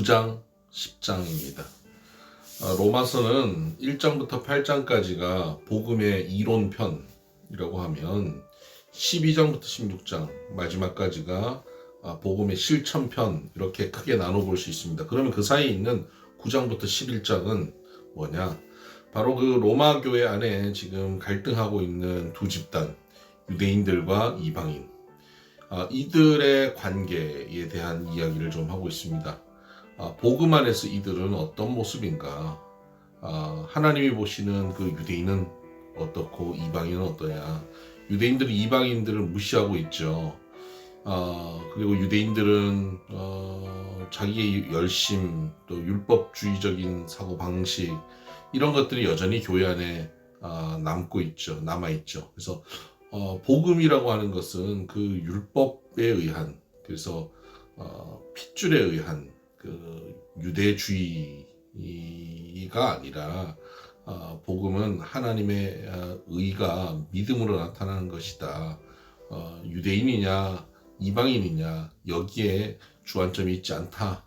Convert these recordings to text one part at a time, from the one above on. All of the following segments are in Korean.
9장, 10장입니다. 로마서는 1장부터 8장까지가 복음의 이론편이라고 하면 12장부터 16장 마지막까지가 복음의 실천편, 이렇게 크게 나눠볼 수 있습니다. 그러면 그 사이에 있는 9장부터 11장은 뭐냐? 바로 그 로마 교회 안에 지금 갈등하고 있는 두 집단, 유대인들과 이방인, 이들의 관계에 대한 이야기를 좀 하고 있습니다. 복음 안에서 이들은 어떤 모습인가? 하나님이 보시는 그 유대인은 어떻고 이방인은 어떠냐? 유대인들이 이방인들을 무시하고 있죠. 그리고 유대인들은 자기의 열심, 또 율법주의적인 사고방식, 이런 것들이 여전히 교회 안에 남아있죠. 그래서 복음이라고 하는 것은 그 율법에 의한, 그래서 핏줄에 의한 그 유대주의가 아니라 복음은 하나님의 의가 믿음으로 나타나는 것이다. 유대인이냐 이방인이냐 여기에 주안점이 있지 않다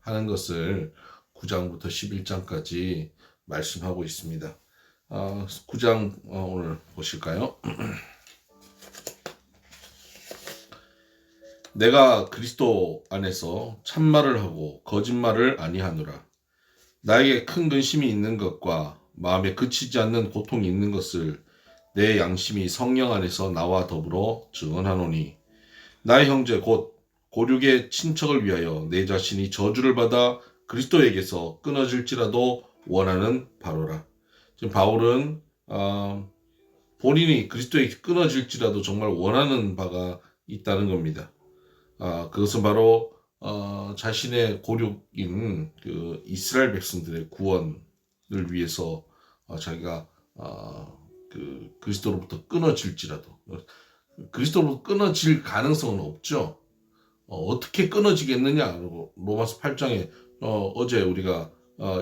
하는 것을 9장부터 11장까지 말씀하고 있습니다. 9장 오늘 보실까요? 내가 그리스도 안에서 참말을 하고 거짓말을 아니하노라. 나에게 큰 근심이 있는 것과 마음에 그치지 않는 고통이 있는 것을 내 양심이 성령 안에서 나와 더불어 증언하노니, 나의 형제 곧 고륙의 친척을 위하여 내 자신이 저주를 받아 그리스도에게서 끊어질지라도 원하는 바로라. 지금 바울은 본인이 그리스도에게 끊어질지라도 정말 원하는 바가 있다는 겁니다. 그것은 바로 자신의 고륙인 그 이스라엘 백성들의 구원을 위해서 자기가 그 그리스도로부터 끊어질지라도, 그리스도로부터 끊어질 가능성은 없죠. 어떻게 끊어지겠느냐? 로마서 8장에 어제 우리가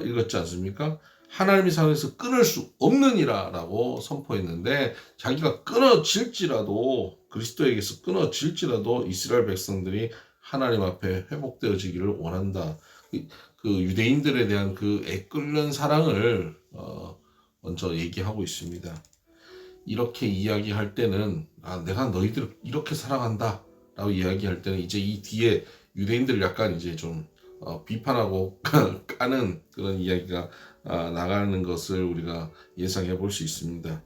읽었지 않습니까? 하나님의 상에서 끊을 수 없느니라라고 선포했는데, 자기가 끊어질지라도, 그리스도에게서 끊어질지라도 이스라엘 백성들이 하나님 앞에 회복되어지기를 원한다. 그 유대인들에 대한 그 애끓는 사랑을 먼저 얘기하고 있습니다. 이렇게 이야기할 때는 내가 너희들을 이렇게 사랑한다 라고 이야기할 때는 이제 이 뒤에 유대인들을 약간 이제 좀 비판하고 까는 그런 이야기가 나가는 것을 우리가 예상해 볼 수 있습니다.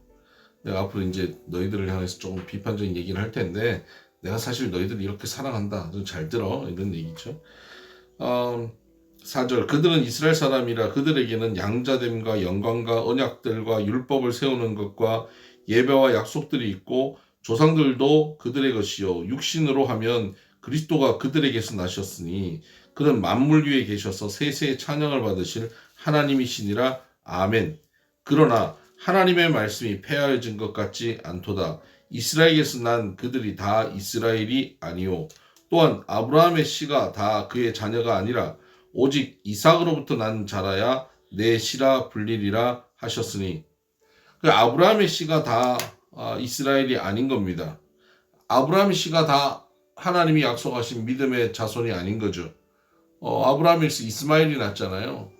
내가 앞으로 이제 너희들을 향해서 조금 비판적인 얘기를 할 텐데, 내가 사실 너희들을 이렇게 사랑한다, 좀 잘 들어, 이런 얘기죠. 4절, 그들은 이스라엘 사람이라 그들에게는 양자됨과 영광과 언약들과 율법을 세우는 것과 예배와 약속들이 있고, 조상들도 그들의 것이요 육신으로 하면 그리스도가 그들에게서 나셨으니 그는 만물 위에 계셔서 세세의 찬양을 받으실 하나님이시니라. 아멘. 그러나 하나님의 말씀이 폐하여진 것 같지 않도다. 이스라엘에서 난 그들이 다 이스라엘이 아니요 또한 아브라함의 씨가 다 그의 자녀가 아니라 오직 이삭으로부터 난 자라야 내 씨라 불리리라 하셨으니, 아브라함의 씨가 다 이스라엘이 아닌 겁니다. 아브라함의 씨가 다 하나님이 약속하신 믿음의 자손이 아닌 거죠. 아브라함에서 이스마엘이 났잖아요.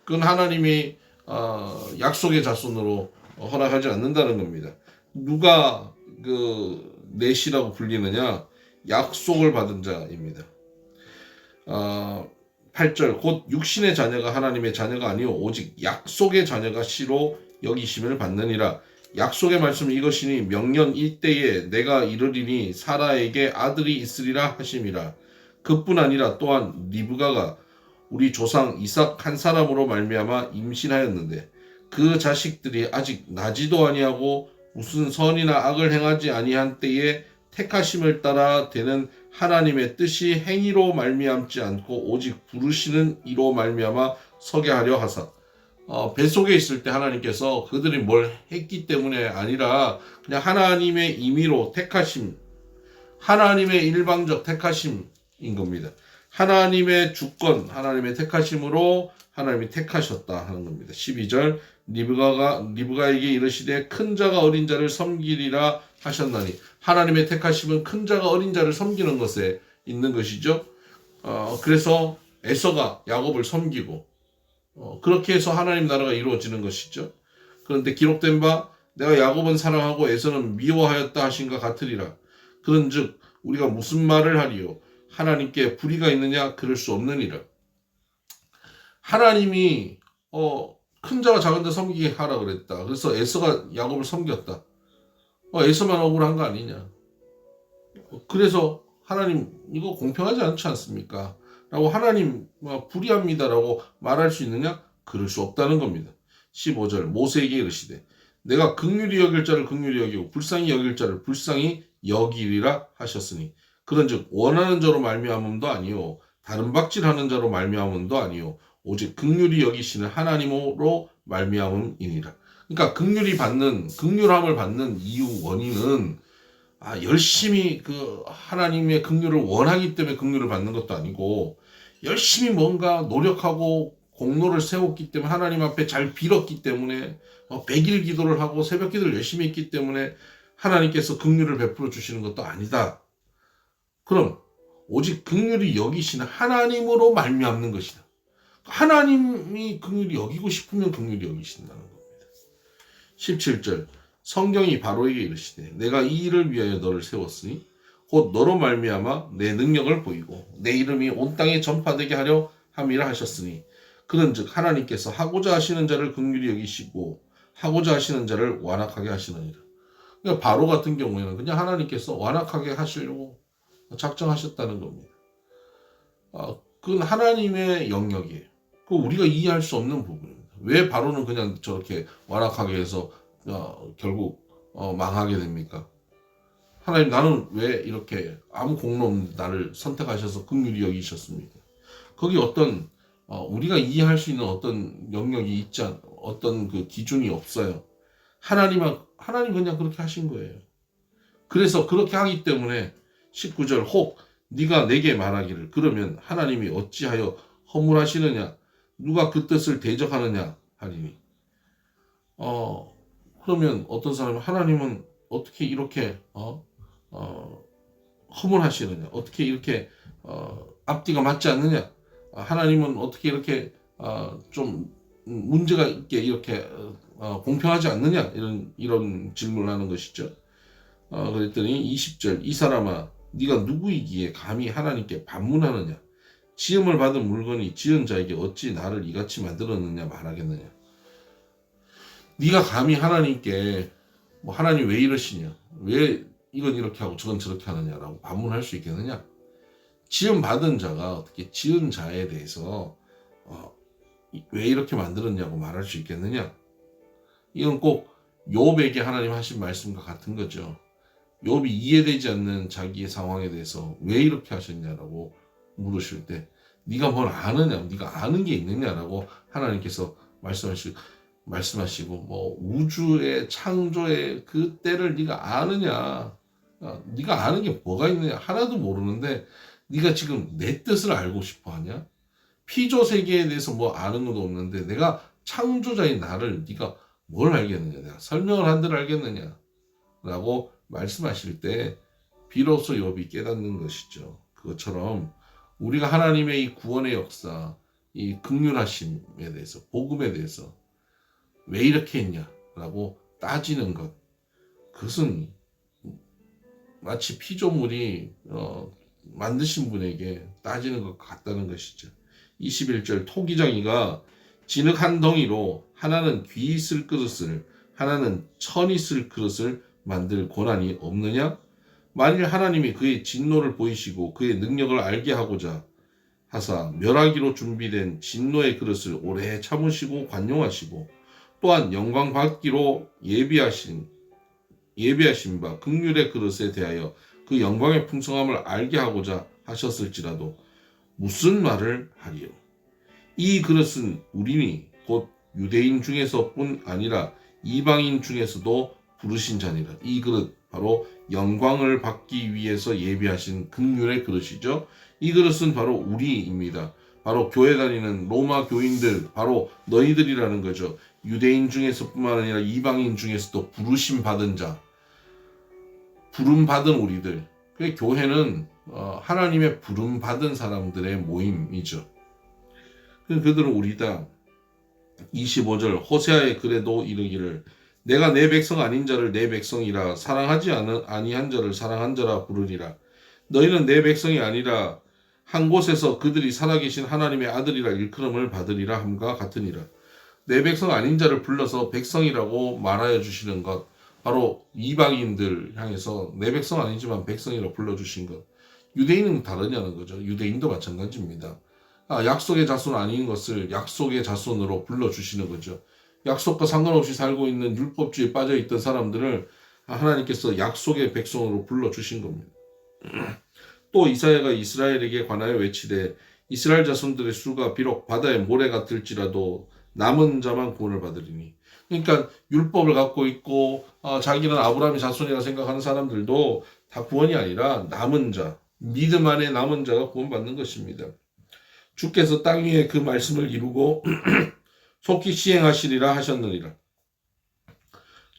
그건 하나님이 약속의 자손으로 허락하지 않는다는 겁니다. 누가 그 내 씨라고 불리느냐? 약속을 받은 자입니다. 8절, 곧 육신의 자녀가 하나님의 자녀가 아니요 오직 약속의 자녀가 씨로 여기심을 받느니라. 약속의 말씀은 이것이니 명년 일때에 내가 이르리니 사라에게 아들이 있으리라 하심이라. 그뿐 아니라 또한 리브가가 우리 조상 이삭 한 사람으로 말미암아 임신하였는데 그 자식들이 아직 나지도 아니하고 무슨 선이나 악을 행하지 아니한 때에 택하심을 따라 되는 하나님의 뜻이 행위로 말미암지 않고 오직 부르시는 이로 말미암아 서게 하려 하사. 뱃속에 있을 때 하나님께서 그들이 뭘 했기 때문에 아니라 그냥 하나님의 임의로 택하심, 하나님의 일방적 택하심인 겁니다. 하나님의 주권, 하나님의 택하심으로 하나님이 택하셨다 하는 겁니다. 12절, 리브가에게 이르시되 큰 자가 어린 자를 섬기리라 하셨나니, 하나님의 택하심은 큰 자가 어린 자를 섬기는 것에 있는 것이죠. 그래서 에서가 야곱을 섬기고 그렇게 해서 하나님 나라가 이루어지는 것이죠. 그런데 기록된 바 내가 야곱은 사랑하고 에서는 미워하였다 하신가 같으리라. 그런즉 우리가 무슨 말을 하리요? 하나님께 불의가 있느냐? 그럴 수 없느니라. 하나님이 큰 자와 작은 자 섬기게 하라 그랬다. 그래서 에서가 야곱을 섬겼다. 에서만 억울한 거 아니냐? 그래서 하나님 이거 공평하지 않지 않습니까? 라고 하나님 불의합니다라고 말할 수 있느냐? 그럴 수 없다는 겁니다. 15절 모세에게 이르시되 내가 긍휼히 여길 자를 긍휼히 여기고 불쌍히 여길 자를 불쌍히 여기리라 하셨으니 그런즉 원하는 자로 말미암음도 아니요 다른 박질하는 자로 말미암음도 아니요 오직 긍휼히 여기시는 하나님으로 말미암음이니라. 그러니까 긍휼함을 받는 이유 원인은 열심히 그 하나님의 긍휼을 원하기 때문에 긍휼을 받는 것도 아니고 열심히 뭔가 노력하고 공로를 세웠기 때문에 하나님 앞에 잘 빌었기 때문에 100일 기도를 하고 새벽 기도를 열심히 했기 때문에 하나님께서 긍휼을 베풀어 주시는 것도 아니다. 그럼 오직 긍휼히 여기시는 하나님으로 말미암는 것이다. 하나님이 긍휼히 여기고 싶으면 긍휼히 여기신다는 겁니다. 17절 성경이 바로에게 이르시되 내가 이 일을 위하여 너를 세웠으니 곧 너로 말미암아 내 능력을 보이고 내 이름이 온 땅에 전파되게 하려 함이라 하셨으니 그런즉 하나님께서 하고자 하시는 자를 긍휼히 여기시고 하고자 하시는 자를 완악하게 하시느니라. 그러니까 바로 같은 경우에는 그냥 하나님께서 완악하게 하시려고 작정하셨다는 겁니다. 그건 하나님의 영역이에요. 그 우리가 이해할 수 없는 부분입니다. 왜 바로는 그냥 저렇게 완악하게 해서 결국 망하게 됩니까? 하나님 나는 왜 이렇게 아무 공로 없는 나를 선택하셔서 긍휼히 여기셨습니까? 거기 어떤 우리가 이해할 수 있는 어떤 영역이 있지 어떤 그 기준이 없어요. 하나님 그냥 그렇게 하신 거예요. 그래서 그렇게 하기 때문에 19절 혹 네가 내게 말하기를 그러면 하나님이 어찌하여 허물하시느냐 누가 그 뜻을 대적하느냐 하리니 그러면 어떤 사람은 하나님은 어떻게 이렇게 허물하시느냐 어떻게 이렇게 앞뒤가 맞지 않느냐 하나님은 어떻게 이렇게 좀 문제가 있게 이렇게 공평하지 않느냐 이런 질문을 하는 것이죠. 그랬더니 20절 이 사람아 네가 누구이기에 감히 하나님께 반문하느냐 지음을 받은 물건이 지은 자에게 어찌 나를 이같이 만들었느냐 말하겠느냐. 네가 감히 하나님께 하나님 왜 이러시냐 왜 이건 이렇게 하고 저건 저렇게 하느냐라고 반문할 수 있겠느냐. 지음 받은 자가 어떻게 지은 자에 대해서 왜 이렇게 만들었냐고 말할 수 있겠느냐. 이건 꼭 욥에게 하나님 하신 말씀과 같은 거죠. 욥이 이해되지 않는 자기의 상황에 대해서 왜 이렇게 하셨냐라고 물으실 때 네가 뭘 아느냐 네가 아는 게 있느냐라고 하나님께서 말씀하시고 우주의 창조의 그 때를 네가 아느냐 네가 아는 게 뭐가 있느냐 하나도 모르는데 네가 지금 내 뜻을 알고 싶어 하냐. 피조 세계에 대해서 뭐 아는 것도 없는데 내가 창조자인 나를 네가 뭘 알겠느냐 내가 설명을 한들 알겠느냐 라고 말씀하실 때 비로소 욥이 깨닫는 것이죠. 그것처럼 우리가 하나님의 이 구원의 역사 이 긍휼하심에 대해서 복음에 대해서 왜 이렇게 했냐라고 따지는 것 그것은 마치 피조물이 만드신 분에게 따지는 것 같다는 것이죠. 21절 토기장이가 진흙 한 덩이로 하나는 귀 있을 그릇을 하나는 천 있을 그릇을 만들 고난이 없느냐? 만일 하나님이 그의 진노를 보이시고 그의 능력을 알게 하고자 하사 멸하기로 준비된 진노의 그릇을 오래 참으시고 관용하시고 또한 영광 받기로 예비하신 바 긍휼의 그릇에 대하여 그 영광의 풍성함을 알게 하고자 하셨을지라도 무슨 말을 하리요. 이 그릇은 우리니 곧 유대인 중에서뿐 아니라 이방인 중에서도 부르신 자니라. 이 그릇 바로 영광을 받기 위해서 예비하신 긍휼의 그릇이죠. 이 그릇은 바로 우리입니다. 바로 교회 다니는 로마 교인들 바로 너희들이라는 거죠. 유대인 중에서뿐만 아니라 이방인 중에서도 부르심 받은 자 부름 받은 우리들. 교회는 하나님의 부름 받은 사람들의 모임이죠. 그들은 우리다. 25절 호세아의 글에도 이르기를 내가 내 백성 아닌 자를 내 백성이라 사랑하지 아니한 자를 사랑한 자라 부르리라. 너희는 내 백성이 아니라 한 곳에서 그들이 살아계신 하나님의 아들이라 일컬음을 받으리라 함과 같으니라. 내 백성 아닌 자를 불러서 백성이라고 말하여 주시는 것, 바로 이방인들 향해서 내 백성 아니지만 백성이라 불러주신 것. 유대인은 다르냐는 거죠. 유대인도 마찬가지입니다. 약속의 자손 아닌 것을 약속의 자손으로 불러주시는 거죠. 약속과 상관없이 살고 있는 율법주의에 빠져있던 사람들을 하나님께서 약속의 백성으로 불러주신 겁니다. 또 이사야가 이스라엘에게 관하여 외치되 이스라엘 자손들의 수가 비록 바다의 모래 같을지라도 남은 자만 구원을 받으리니. 그러니까 율법을 갖고 있고 자기는 아브라함의 자손이라 생각하는 사람들도 다 구원이 아니라 남은 자, 믿음 안에 남은 자가 구원받는 것입니다. 주께서 땅 위에 그 말씀을 이루고 속히 시행하시리라 하셨느니라.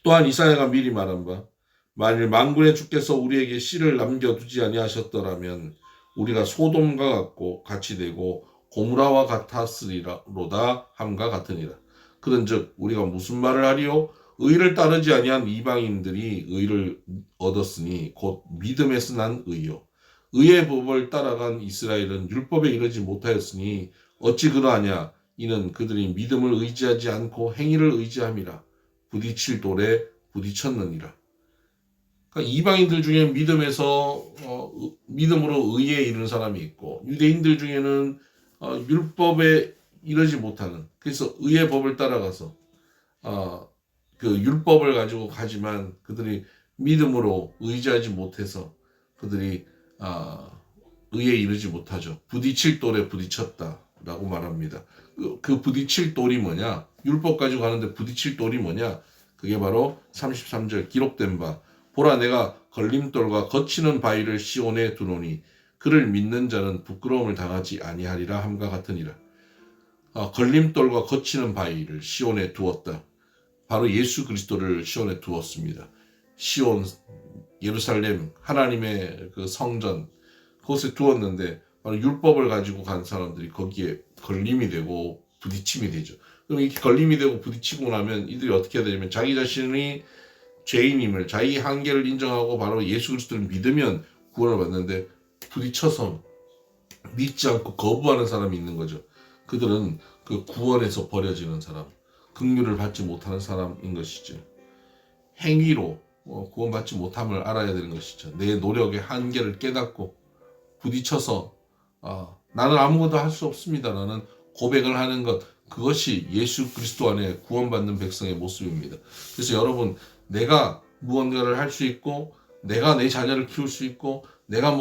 또한 이사야가 미리 말한 바 만일 만군의 주께서 우리에게 씨를 남겨두지 아니하셨더라면 우리가 소돔과 같고 같이 되고 고무라와 같았으리로다 함과 같으니라. 그런즉 우리가 무슨 말을 하리요? 의를 따르지 아니한 이방인들이 의를 얻었으니 곧 믿음에서 난 의요. 의의 법을 따라간 이스라엘은 율법에 이르지 못하였으니 어찌 그러하냐? 이는 그들이 믿음을 의지하지 않고 행위를 의지함이라. 부딪힐 돌에 부딪혔느니라. 그러니까 이방인들 중에 믿음으로 의에 이르는 사람이 있고 유대인들 중에는 율법에 이르지 못하는, 그래서 의의 법을 따라가서 그 율법을 가지고 가지만 그들이 믿음으로 의지하지 못해서 그들이 의에 이르지 못하죠. 부딪힐 돌에 부딪혔다라고 말합니다. 그 부딪힐 돌이 뭐냐? 율법 가지고 가는데 부딪힐 돌이 뭐냐? 그게 바로 33절 기록된 바 보라 내가 걸림돌과 거치는 바위를 시온에 두노니 그를 믿는 자는 부끄러움을 당하지 아니하리라 함과 같으니라. 걸림돌과 거치는 바위를 시온에 두었다. 바로 예수 그리스도를 시온에 두었습니다. 시온, 예루살렘, 하나님의 그 성전, 그곳에 두었는데 바로 율법을 가지고 간 사람들이 거기에 걸림이 되고 부딪힘이 되죠. 그럼 이렇게 걸림이 되고 부딪히고 나면 이들이 어떻게 해야 되냐면 자기 자신이 죄인임을, 자기 한계를 인정하고 바로 예수 그리스도를 믿으면 구원을 받는데 부딪혀서 믿지 않고 거부하는 사람이 있는 거죠. 그들은 그 구원에서 버려지는 사람, 긍휼을 받지 못하는 사람인 것이죠. 행위로 구원받지 못함을 알아야 되는 것이죠. 내 노력의 한계를 깨닫고 부딪혀서 나는 아무것도 할 수 없습니다. 라는 고백을 하는 것, 그것이 예수 그리스도 안에 구원받는 백성의 모습입니다. 그래서 여러분, 내가 무언가를 할 수 있고 내가 내 자녀를 키울 수 있고 내가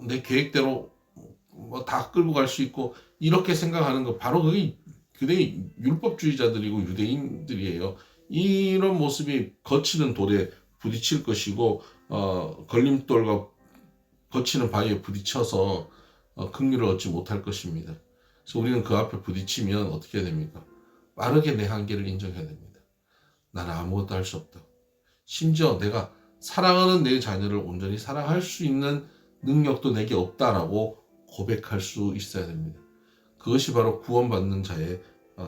내 계획대로 다 끌고 갈 수 있고 이렇게 생각하는 거 바로 그게 율법주의자들이고 유대인들이에요. 이런 모습이 거치는 돌에 부딪힐 것이고 걸림돌과 거치는 바위에 부딪혀서 긍휼을 얻지 못할 것입니다. 그래서 우리는 그 앞에 부딪히면 어떻게 해야 됩니까? 빠르게 내 한계를 인정해야 됩니다. 나는 아무것도 할 수 없다. 심지어 내가 사랑하는 내 자녀를 온전히 사랑할 수 있는 능력도 내게 없다라고 고백할 수 있어야 됩니다. 그것이 바로 구원받는 자의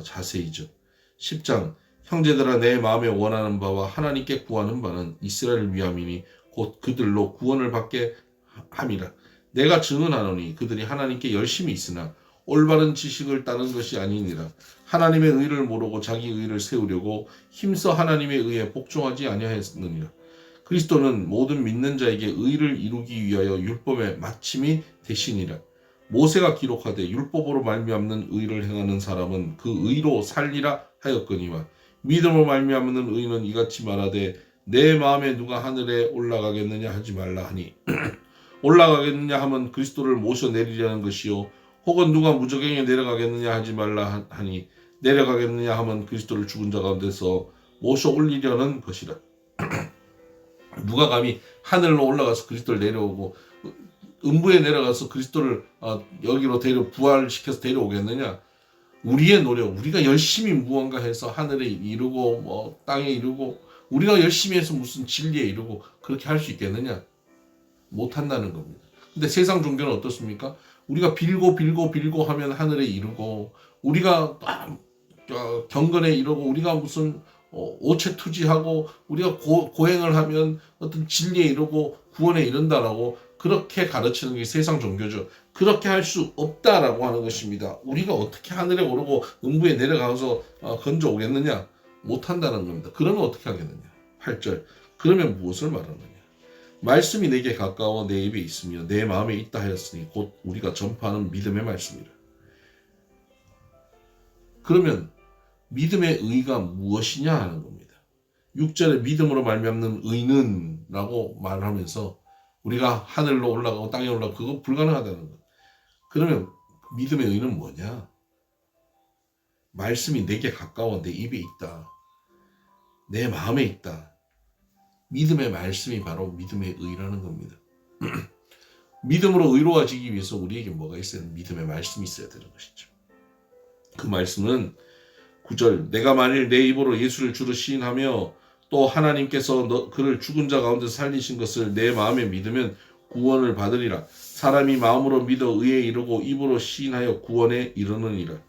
자세이죠. 10장 형제들아 내 마음에 원하는 바와 하나님께 구하는 바는 이스라엘을 위함이니 곧 그들로 구원을 받게 함이라. 내가 증언하노니 그들이 하나님께 열심히 있으나 올바른 지식을 따른 것이 아니니라. 하나님의 의를 모르고 자기 의를 세우려고 힘써 하나님의 의에 복종하지 아니하였느니라. 그리스도는 모든 믿는 자에게 의를 이루기 위하여 율법의 마침이 되시니라. 모세가 기록하되 율법으로 말미암는 의를 행하는 사람은 그 의로 살리라 하였거니와 믿음으로 말미암는 의는 이같이 말하되 내 마음에 누가 하늘에 올라가겠느냐 하지 말라 하니 올라가겠느냐 하면 그리스도를 모셔내리려는 것이요 혹은 누가 무저갱에 내려가겠느냐 하지 말라 하니 내려가겠느냐 하면 그리스도를 죽은 자 가운데서 모셔 올리려는 것이라. 누가 감히 하늘로 올라가서 그리스도를 내려오고 음부에 내려가서 그리스도를 여기로 부활시켜서 데려오겠느냐? 우리의 노력, 우리가 열심히 무언가 해서 하늘에 이루고 땅에 이루고 우리가 열심히 해서 무슨 진리에 이루고 그렇게 할 수 있겠느냐? 못한다는 겁니다. 근데 세상 종교는 어떻습니까? 우리가 빌고 하면 하늘에 이루고 우리가 경건에 이러고 우리가 무슨 오체투지하고 우리가 고행을 하면 어떤 진리에 이르고 구원에 이른다라고 그렇게 가르치는 게 세상 종교죠. 그렇게 할 수 없다라고 하는 것입니다. 우리가 어떻게 하늘에 오르고 음부에 내려가서 건져 오겠느냐? 못한다는 겁니다. 그러면 어떻게 하겠느냐? 8절. 그러면 무엇을 말하느냐? 말씀이 내게 가까워 내 입에 있으며 내 마음에 있다 하였으니 곧 우리가 전파하는 믿음의 말씀이라. 그러면 믿음의 의가 무엇이냐 하는 겁니다. 6절에 믿음으로 말미암는 의는 라고 말하면서 우리가 하늘로 올라가고 땅에 올라가고 그거 불가능하다는 것. 그러면 믿음의 의는 뭐냐? 말씀이 내게 가까워 내 입에 있다. 내 마음에 있다. 믿음의 말씀이 바로 믿음의 의라는 겁니다. 믿음으로 의로워지기 위해서 우리에게 뭐가 있어야 되는 믿음의 말씀이 있어야 되는 것이죠. 그 말씀은 9절 내가 만일 내 입으로 예수를 주로 시인하며 또 하나님께서 그를 죽은 자 가운데서 살리신 것을 내 마음에 믿으면 구원을 받으리라. 사람이 마음으로 믿어 의에 이르고 입으로 시인하여 구원에 이르느니라.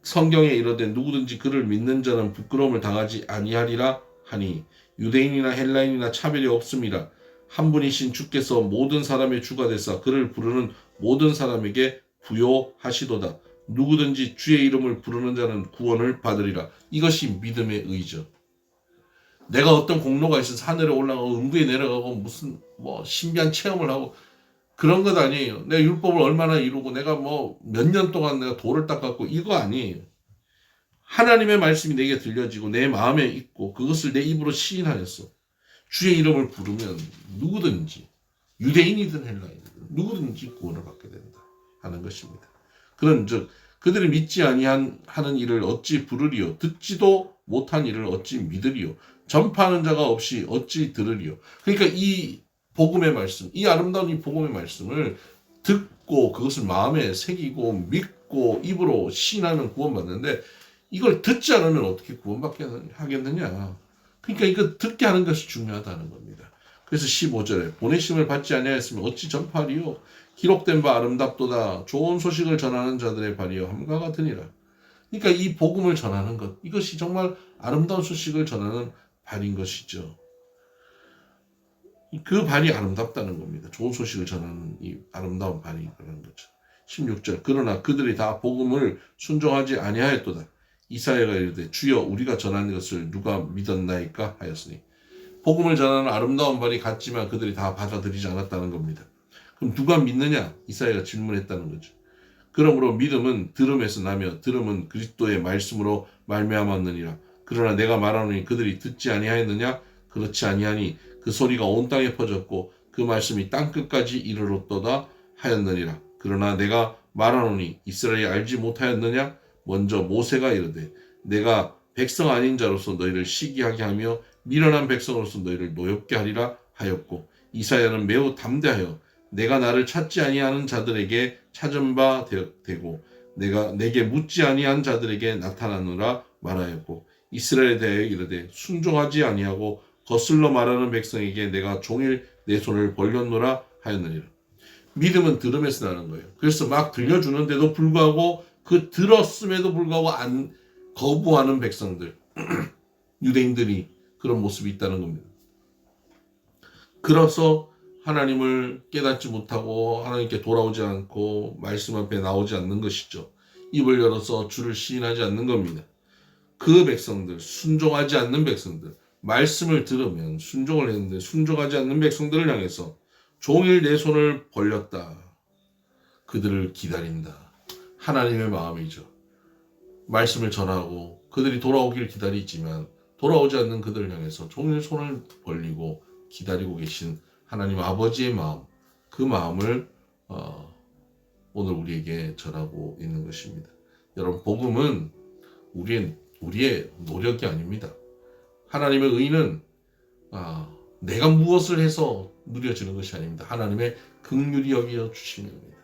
성경에 이르되 누구든지 그를 믿는 자는 부끄러움을 당하지 아니하리라 하니 유대인이나 헬라인이나 차별이 없음이라. 한 분이신 주께서 모든 사람의 주가 되사 그를 부르는 모든 사람에게 부요하시도다. 누구든지 주의 이름을 부르는 자는 구원을 받으리라. 이것이 믿음의 의죠. 내가 어떤 공로가 있어서 하늘에 올라가고 음부에 내려가고 무슨 신비한 체험을 하고 그런 것 아니에요. 내가 율법을 얼마나 이루고 내가 몇 년 동안 내가 돌을 닦았고 이거 아니에요. 하나님의 말씀이 내게 들려지고 내 마음에 있고 그것을 내 입으로 시인하였어. 주의 이름을 부르면 누구든지 유대인이든 헬라인이든 누구든지 구원을 받게 된다 하는 것입니다. 그런즉 그들이 믿지 아니한 하는 일을 어찌 부르리요? 듣지도 못한 일을 어찌 믿으리요? 전파하는 자가 없이 어찌 들으리요? 그러니까 이 복음의 말씀, 이 아름다운 이 복음의 말씀을 듣고 그것을 마음에 새기고 믿고 입으로 시인하면 구원받는데 이걸 듣지 않으면 어떻게 구원받게 하겠느냐? 그러니까 이거 듣게 하는 것이 중요하다는 겁니다. 그래서 15절에 보내심을 받지 아니하였으면 어찌 전파하리요? 기록된 바 아름답도다. 좋은 소식을 전하는 자들의 발이여 함과 같으니라. 그러니까 이 복음을 전하는 것, 이것이 정말 아름다운 소식을 전하는 발인 것이죠. 그 발이 아름답다는 겁니다. 좋은 소식을 전하는 이 아름다운 발이라는 거죠. 16절 그러나 그들이 다 복음을 순종하지 아니하였도다. 이사야가 이르되 주여 우리가 전하는 것을 누가 믿었나이까 하였으니 복음을 전하는 아름다운 발이 같지만 그들이 다 받아들이지 않았다는 겁니다. 그럼 누가 믿느냐? 이사야가 질문했다는 거죠. 그러므로 믿음은 들음에서 나며 들음은 그리스도의 말씀으로 말미암았느니라. 그러나 내가 말하노니 그들이 듣지 아니하였느냐? 그렇지 아니하니 그 소리가 온 땅에 퍼졌고 그 말씀이 땅끝까지 이르렀도다 하였느니라. 그러나 내가 말하노니 이스라엘이 알지 못하였느냐? 먼저 모세가 이르되 내가 백성 아닌 자로서 너희를 시기하게 하며 미련한 백성으로서 너희를 노엽게 하리라 하였고 이사야는 매우 담대하여 내가 나를 찾지 아니하는 자들에게 찾은 바 되고 내가 내게 묻지 아니한 자들에게 나타나느라 말하였고 이스라엘에 대하여 이르되 순종하지 아니하고 거슬러 말하는 백성에게 내가 종일 내 손을 벌렸노라 하였느니라. 믿음은 들음에서 나는 거예요. 그래서 막 들려주는데도 불구하고 그 들었음에도 불구하고 안 거부하는 백성들 유대인들이 그런 모습이 있다는 겁니다. 그래서 하나님을 깨닫지 못하고 하나님께 돌아오지 않고 말씀 앞에 나오지 않는 것이죠. 입을 열어서 주를 시인하지 않는 겁니다. 그 백성들, 순종하지 않는 백성들, 말씀을 들으면 순종을 했는데 순종하지 않는 백성들을 향해서 종일 내 손을 벌렸다. 그들을 기다린다. 하나님의 마음이죠. 말씀을 전하고 그들이 돌아오길 기다리지만 돌아오지 않는 그들을 향해서 종일 손을 벌리고 기다리고 계신 하나님 아버지의 마음, 그 마음을 오늘 우리에게 전하고 있는 것입니다. 여러분, 복음은 우리의 노력이 아닙니다. 하나님의 의는 내가 무엇을 해서 누려지는 것이 아닙니다. 하나님의 긍휼히 여겨 주시는 겁니다.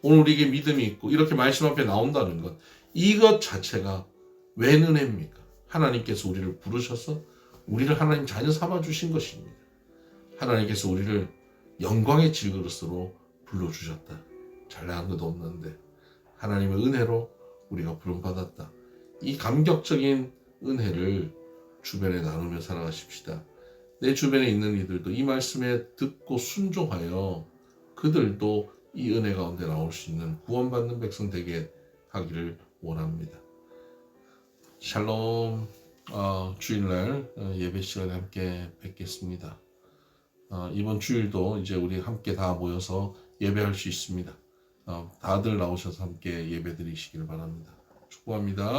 오늘 우리에게 믿음이 있고 이렇게 말씀 앞에 나온다는 것, 이것 자체가 웬 은혜입니까? 하나님께서 우리를 부르셔서 우리를 하나님 자녀 삼아 주신 것입니다. 하나님께서 우리를 영광의 질그릇으로 불러주셨다. 잘나간 것도 없는데 하나님의 은혜로 우리가 부름받았다. 이 감격적인 은혜를 주변에 나누며 살아가십시다. 내 주변에 있는 이들도 이 말씀에 듣고 순종하여 그들도 이 은혜 가운데 나올 수 있는 구원받는 백성 되게 하기를 원합니다. 샬롬. 주일날 예배 시간에 함께 뵙겠습니다. 이번 주일도 이제 우리 함께 다 모여서 예배할 수 있습니다. 다들 나오셔서 함께 예배 드리시길 바랍니다. 축복합니다.